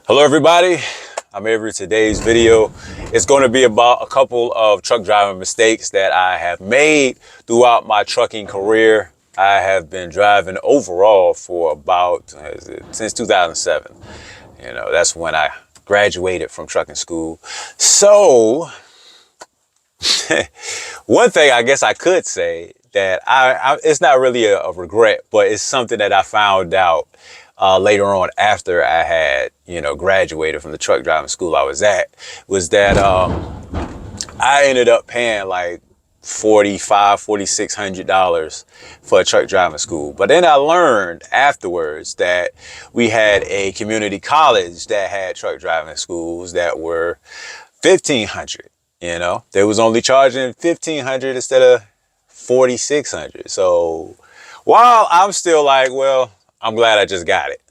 Hello everybody, I'm Avery. Today's video is going to be about a couple of truck driving mistakes that I have made throughout my trucking career. I have been driving overall for about since 2007. That's when I graduated from trucking school. So one thing I guess I could say that it's not really a regret, but it's something that I found out later on after I had, graduated from the truck driving school I was at, was that I ended up paying like $4,600 for a truck driving school. But then I learned afterwards that we had a community college that had truck driving schools that were $1,500. They was only charging $1,500 instead of $4,600. So while I'm still like, well, I'm glad I just got it.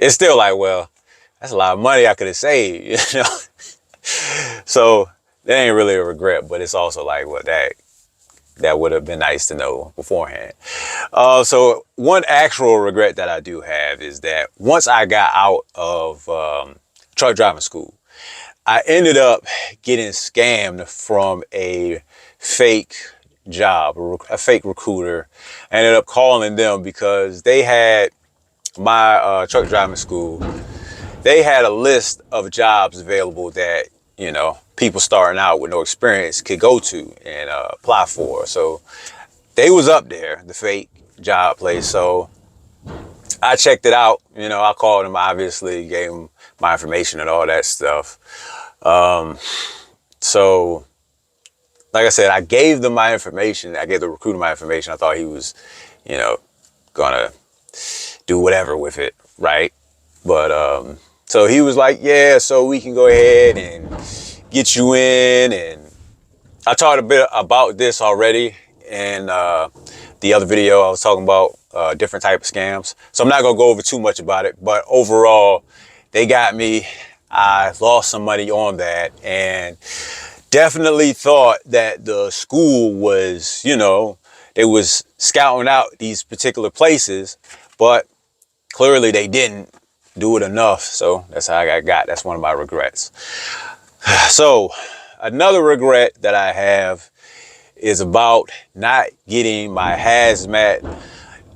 It's still like, well, that's a lot of money I could have saved. So that ain't really a regret, but it's also like, well, that would have been nice to know beforehand. So one actual regret that I do have is that once I got out of truck driving school, I ended up getting scammed from a fake job, a fake recruiter. I ended up calling them because they had my truck driving school. They had a list of jobs available that, people starting out with no experience could go to and apply for. So they was up there, the fake job place. So I checked it out. I called them, obviously, gave them my information and all that stuff. So, like I said, I gave them my information. I gave the recruiter my information. I thought he was, gonna do whatever with it, right? But so he was like, yeah, so we can go ahead and get you in. And I talked a bit about this already in the other video. I was talking about different type of scams. So I'm not gonna go over too much about it, but overall, they got me. I lost some money on that and definitely thought that the school was, they was scouting out these particular places, but clearly they didn't do it enough. So that's how I got. That's one of my regrets. So another regret that I have is about not getting my hazmat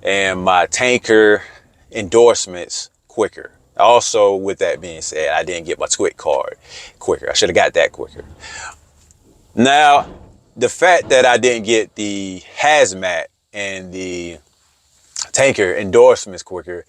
and my tanker endorsements quicker. Also, with that being said, I didn't get my TWIC card quicker. I should have got that quicker. Now, the fact that I didn't get the hazmat and the tanker endorsements quicker,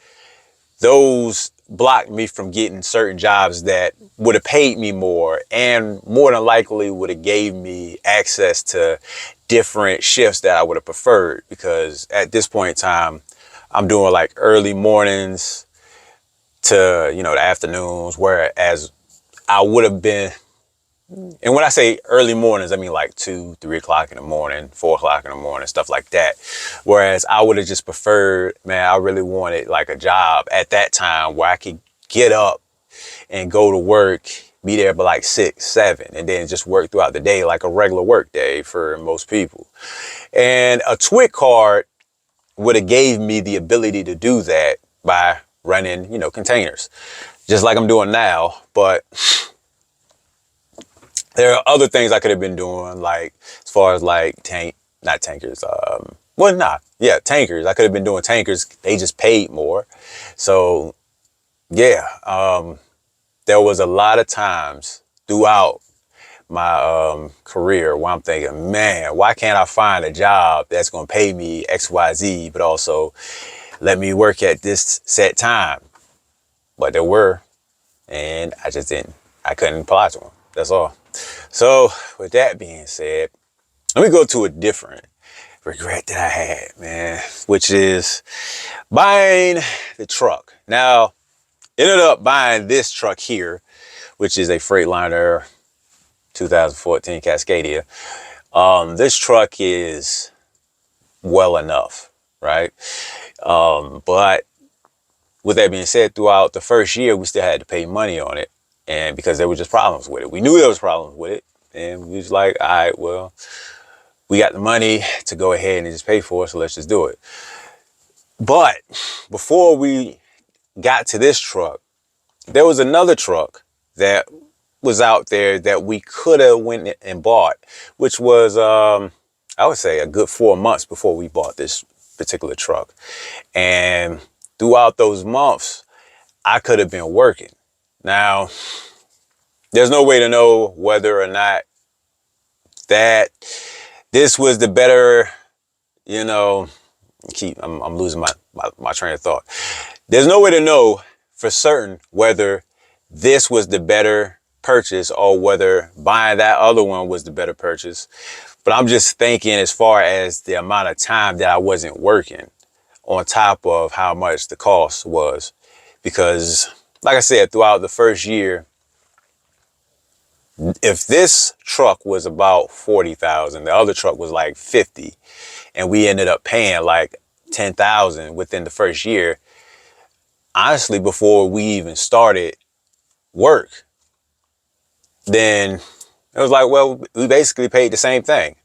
those blocked me from getting certain jobs that would have paid me more and more than likely would have gave me access to different shifts that I would have preferred, because at this point in time, I'm doing like early mornings to, the afternoons, whereas I would have been, and when I say early mornings, I mean like 2, 3 o'clock in the morning, 4 o'clock in the morning, stuff like that. Whereas I would have just preferred, man, I really wanted like a job at that time where I could get up and go to work, be there by like 6, 7, and then just work throughout the day like a regular work day for most people. And a TWIC card would have gave me the ability to do that by running, containers, just like I'm doing now. But there are other things I could have been doing, like as far as like not tankers. Tankers. I could have been doing tankers. They just paid more. So yeah, there was a lot of times throughout my career where I'm thinking, man, why can't I find a job that's going to pay me XYZ, but also let me work at this set time? But there were, and I just didn't. I couldn't apply to them. That's all. So with that being said, let me go to a different regret that I had, man, which is buying the truck. Now, ended up buying this truck here, which is a Freightliner 2014 Cascadia. This truck is well enough, right? But with that being said, throughout the first year, we still had to pay money on it. And because there were just problems with it. We knew there was problems with it. And we was like, all right, well, we got the money to go ahead and just pay for it, so let's just do it. But before we got to this truck, there was another truck that was out there that we could have went and bought, which was, I would say, a good 4 months before we bought this particular truck. And throughout those months, I could have been working. Now, there's no way to know whether or not that this was the better, you know, I'm losing my train of thought. There's no way to know for certain whether this was the better purchase or whether buying that other one was the better purchase. But I'm just thinking as far as the amount of time that I wasn't working on top of how much the cost was. Because like I said, throughout the first year, if this truck was about 40,000, the other truck was like 50, and we ended up paying like 10,000 within the first year, honestly, before we even started work, then it was like, well, we basically paid the same thing.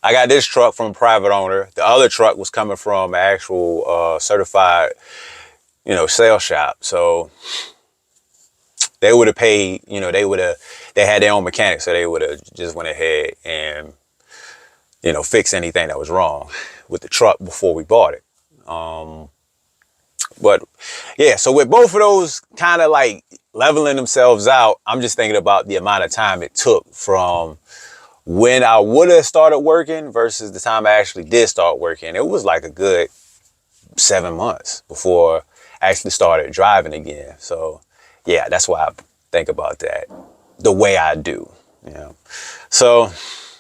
I got this truck from a private owner. The other truck was coming from an actual certified, sales shop. So they would have paid, they had their own mechanic. So they would have just went ahead and, fixed anything that was wrong with the truck before we bought it. But yeah, so with both of those kind of like leveling themselves out, I'm just thinking about the amount of time it took from when I would have started working versus the time I actually did start working. It was like a good 7 months before I actually started driving again. So yeah, that's why I think about that the way I do, So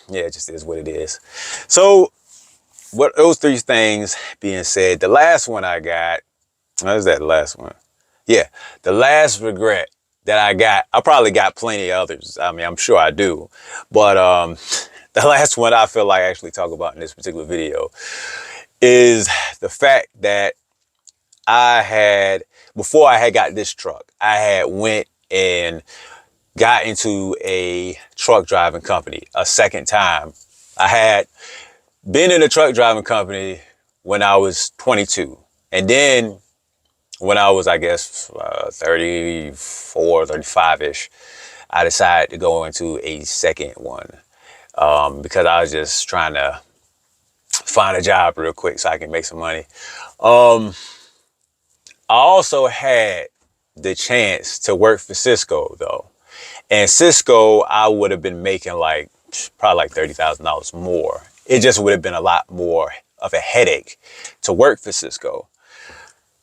yeah, it just is what it is. So what those three things being said, the last one I got, what is that, the last one? Yeah, the last regret that I got, I probably got plenty of others. I mean, I'm sure I do. But the last one I feel like I actually talk about in this particular video is the fact that before I had got this truck, I had went and got into a truck driving company a second time. I had been in a truck driving company when I was 22. And then when I was, I guess, 34, 35-ish, I decided to go into a second one because I was just trying to find a job real quick so I can make some money. I also had the chance to work for Cisco, though. And Cisco, I would have been making probably like $30,000 more. It just would have been a lot more of a headache to work for Cisco.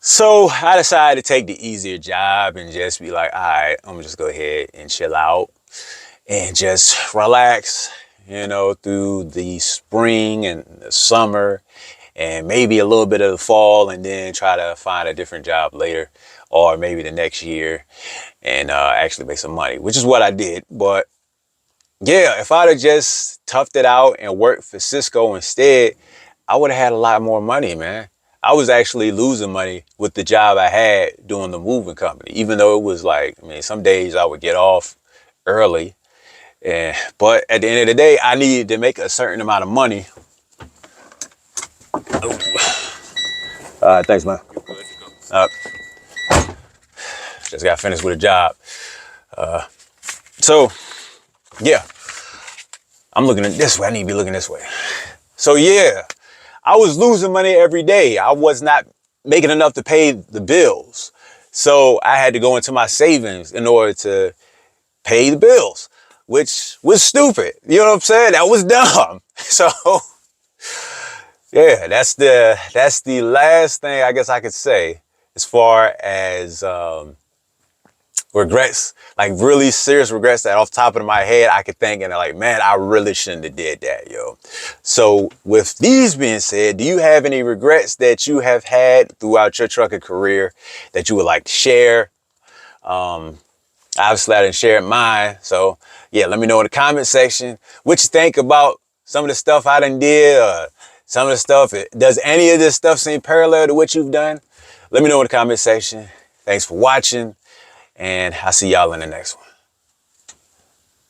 So I decided to take the easier job and just be like, all right, I'm gonna just go ahead and chill out and just relax, through the spring and the summer and maybe a little bit of the fall, and then try to find a different job later or maybe the next year and actually make some money, which is what I did. But yeah, if I'd have just toughed it out and worked for Cisco instead, I would have had a lot more money, man. I was actually losing money with the job I had doing the moving company, even though it was some days I would get off early. But at the end of the day, I needed to make a certain amount of money. Thanks, man. Just got finished with a job. So, yeah, I'm looking at this way. I need to be looking this way. So, yeah, I was losing money every day. I was not making enough to pay the bills. So I had to go into my savings in order to pay the bills, which was stupid. You know what I'm saying? That was dumb. So yeah, that's the last thing I guess I could say as far as regrets, like really serious regrets that off the top of my head I could think and man, I really shouldn't have did that, yo. So with these being said, do you have any regrets that you have had throughout your trucking career that you would like to share? Obviously I didn't share mine. So yeah, let me know in the comment section what you think about some of the stuff I done did, or some of the stuff. Does any of this stuff seem parallel to what you've done? Let me know in the comment section. Thanks for watching, and I'll see y'all in the next one.